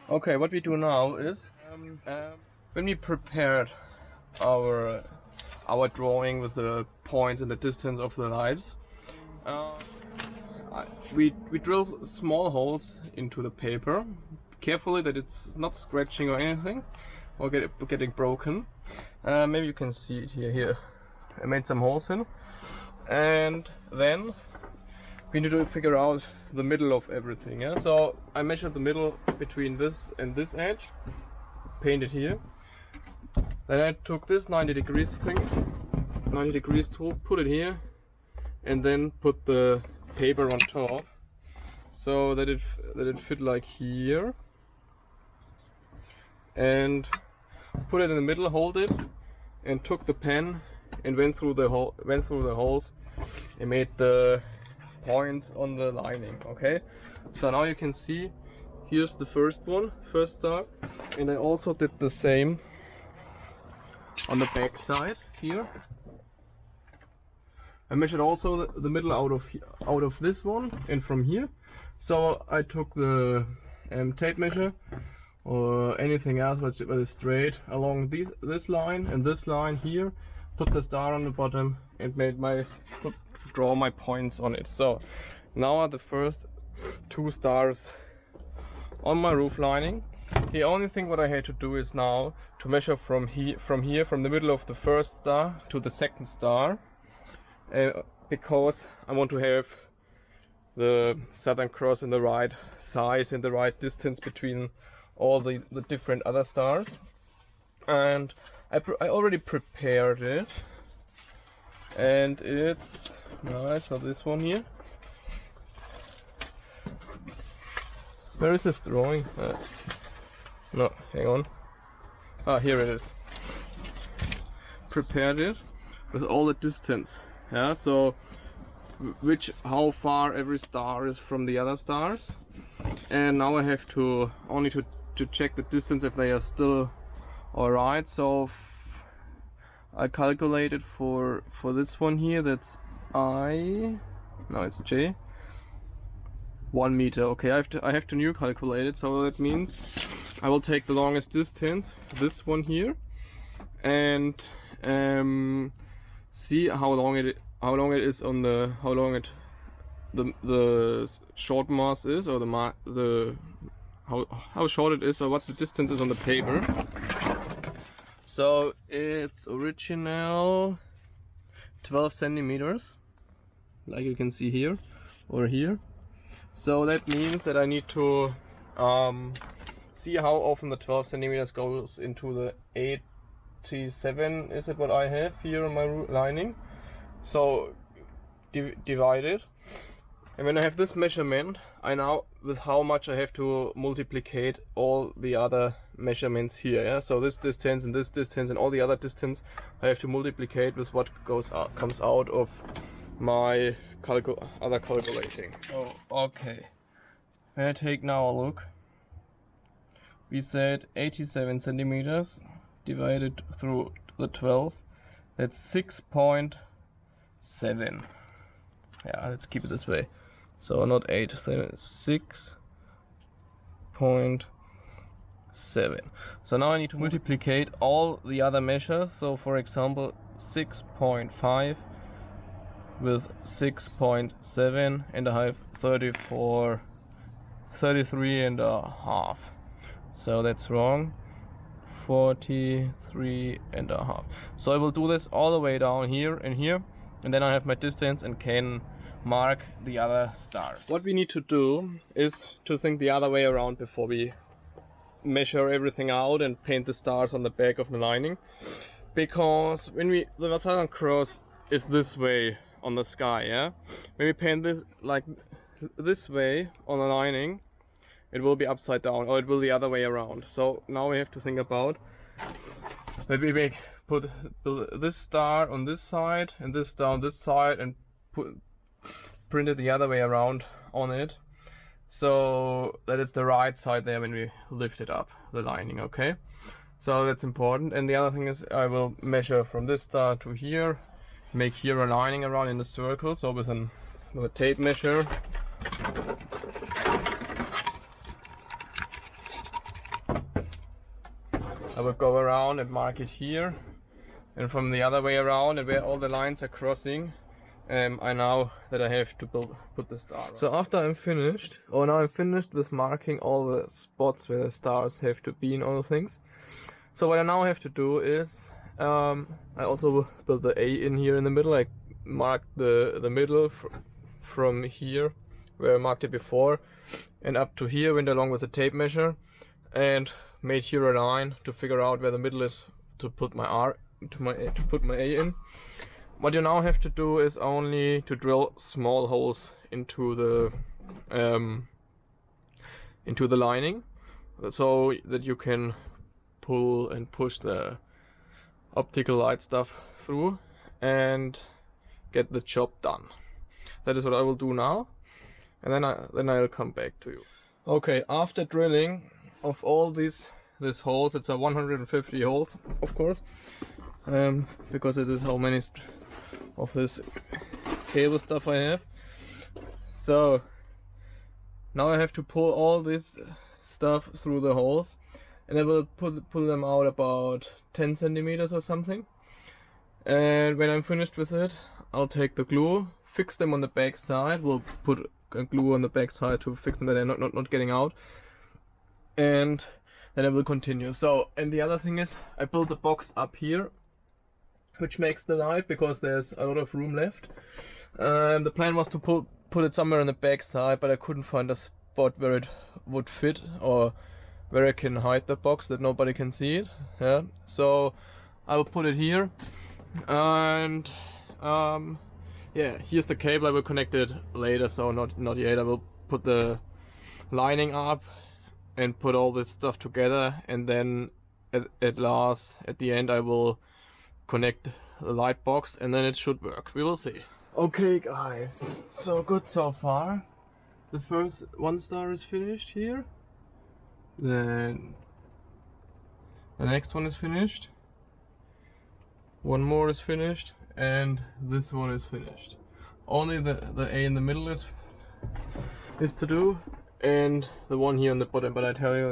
Okay, what we do now is when we prepared our drawing with the points and the distance of the lights, we drill small holes into the paper carefully that it's not scratching or anything or getting broken. Maybe you can see it here. I made some holes in, and then we need to figure out the middle of everything. Yeah, so I measured the middle between this and this edge, painted here. Then I took this 90 degrees tool, put it here, and then put the paper on top so that it fit like here, and put it in the middle, hold it, and took the pen and went through the holes and made the points on the lining. Okay, so now you can see here's the first star, and I also did the same on the back side here. I measured also the middle out of this one and from here. So I took the tape measure or anything else that is straight along this line and this line here, put the star on the bottom and draw my points on it. So now are the first two stars on my roof lining. The only thing what I had to do is now to measure from the middle of the first star to the second star, because I want to have the Southern Cross in the right size and the right distance between all the different other stars. And I already prepared it, and it's nice. So this one here. Where is this drawing? No, hang on. Ah, here it is. Prepared it with all the distance. Yeah, so how far every star is from the other stars. And now I have to only to check the distance if they are still alright. So I calculated for this one here, that's it's J. 1 meter. Okay, I have to new calculate it, so that means I will take the longest distance, this one here, and see how long it is on the short mass is, or how short it is, or what the distance is on the paper. So it's original 12 centimeters, like you can see here or here. So that means that I need to see how often the 12 centimeters goes into the 87, is it what I have here on my lining? So divide it, and when I have this measurement, I know with how much I have to multiplicate all the other measurements here. Yeah? So this distance and this distance and all the other distance I have to multiplicate with what comes out of my other calculating. Oh, okay. When I take now a look, we said 87 centimeters divided through the 12, that's 6.7. Yeah, let's keep it this way. So not 8, 6.7. So now I need to multiplicate all the other measures. So for example, 6.5 with 6.7, and I have 33 and a half. So that's wrong. 43 and a half. So I will do this all the way down here and here, and then I have my distance and can mark the other stars. What we need to do is to think the other way around before we measure everything out and paint the stars on the back of the lining, because when the Southern Cross is this way on the sky, yeah, when we paint this like this way on the lining, it will be upside down, or it will the other way around. So now we have to think about that we put this star on this side and this star on this side, and print it the other way around on it, so that it's the right side there when we lift it up, the lining. Okay, so that's important. And the other thing is I will measure from this star to here, make here a lining around in a circle, so with a tape measure. I will go around and mark it here, and from the other way around, and where all the lines are crossing, I know that I have to put the star. So after I'm finished, now I'm finished with marking all the spots where the stars have to be and all the things. So what I now have to do is, I also build the A in here in the middle. I marked the middle from here, where I marked it before, and up to here, went along with the tape measure, and made here a line to figure out where the middle is to put my A in. What you now have to do is only to drill small holes into the lining, so that you can pull and push the optical light stuff through and get the job done. That is what I will do now, and then I'll come back to you. Okay, after drilling of all these holes, it's a 150 holes, of course, because it is how many of this cable stuff I have. So now I have to pull all this stuff through the holes, and I will pull them out about 10 centimeters or something. And when I'm finished with it, I'll take the glue, fix them on the back side. We'll put a glue on the back side to fix them that they're not getting out, and then I will continue. So, and the other thing is, I built the box up here, which makes the light, because there's a lot of room left. The plan was to put it somewhere on the back side, but I couldn't find a spot where it would fit, or where I can hide the box that nobody can see it. Yeah, so I will put it here, and yeah, here's the cable. I will connect it later, so not yet. I will put the lining up and put all this stuff together, and then at the end I will connect the light box, and then it should work. We will see. Okay guys, so good so far. The first one star is finished here, then the next one is finished, one more is finished, and this one is finished. Only the A in the middle is to do, and the one here on the bottom. But I tell you,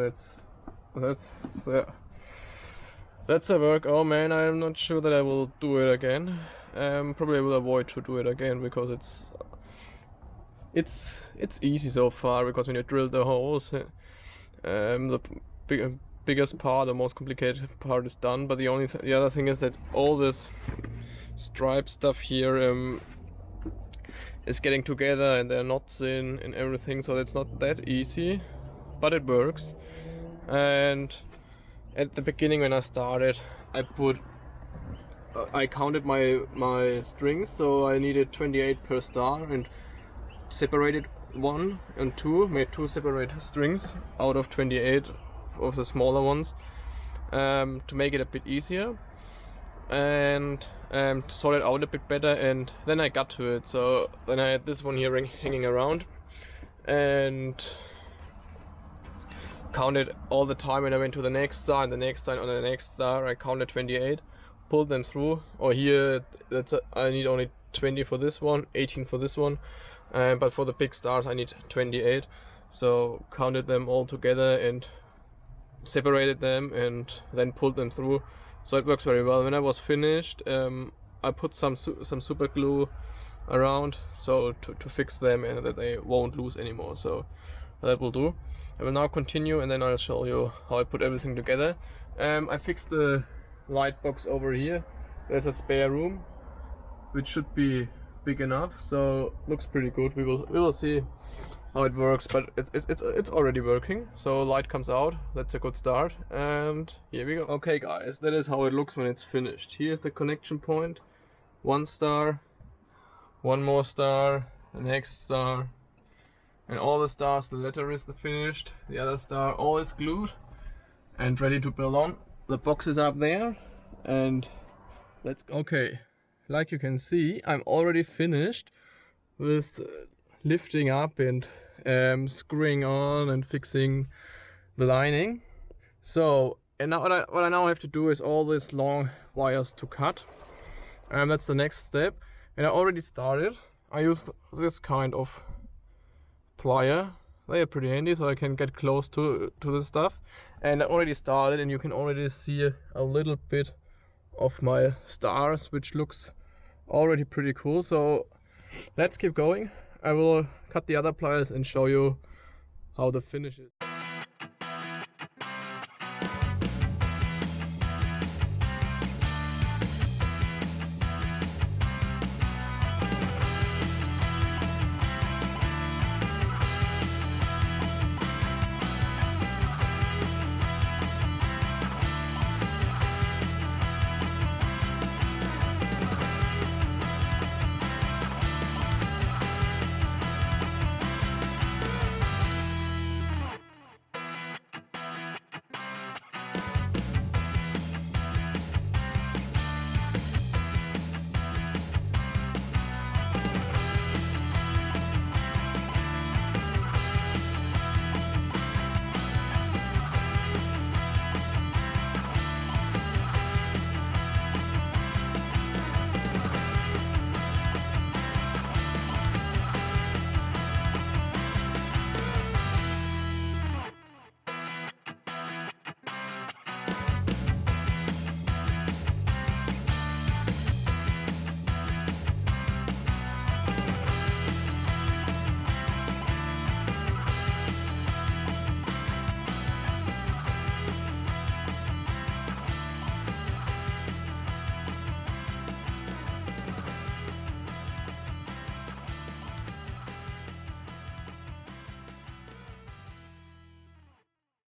that's a work. Oh man, I'm not sure that I will do it again. Probably I will avoid to do it again, because it's easy so far, because when you drill the holes, the biggest part, the most complicated part is done. But the other thing is that all this stripe stuff here is getting together, and there are knots in and everything, so it's not that easy, but it works. And at the beginning, when I started, I counted my strings, so I needed 28 per star, and separated 1 and 2, made 2 separate strings out of 28 of the smaller ones, to make it a bit easier, and to sort it out a bit better. And then I got to it. So then I had this one here hanging around, and counted all the time when I went to the next star and the next star and on the next star. I counted 28, pulled them through. Or here, I need only 20 for this one, 18 for this one, but for the big stars I need 28. So counted them all together and separated them, and then pulled them through. So it works very well. When I was finished, I put some super glue around, so to fix them and that they won't lose anymore. So that will do. I will now continue, and then I'll show you how I put everything together. I fixed the light box over here. There's a spare room, which should be big enough, so looks pretty good. We will see how it works, but it's already working. So light comes out. That's a good start, and here we go. Okay guys, that is how it looks when it's finished. Here's the connection point. 1 star, 1 more star, the next star, and all the stars. The letter is the finished. The other star, all is glued and ready to build on. The box is up there, and let's go. Okay, like you can see, I'm already finished with lifting up and screwing on and fixing the lining. So, and now what I now have to do is all these long wires to cut. That's the next step, and I already started. I used this kind of plier, they are pretty handy, so I can get close to the stuff. And I already started, and you can already see a little bit of my stars, which looks already pretty cool. So let's keep going. I will cut the other pliers and show you how the finish is.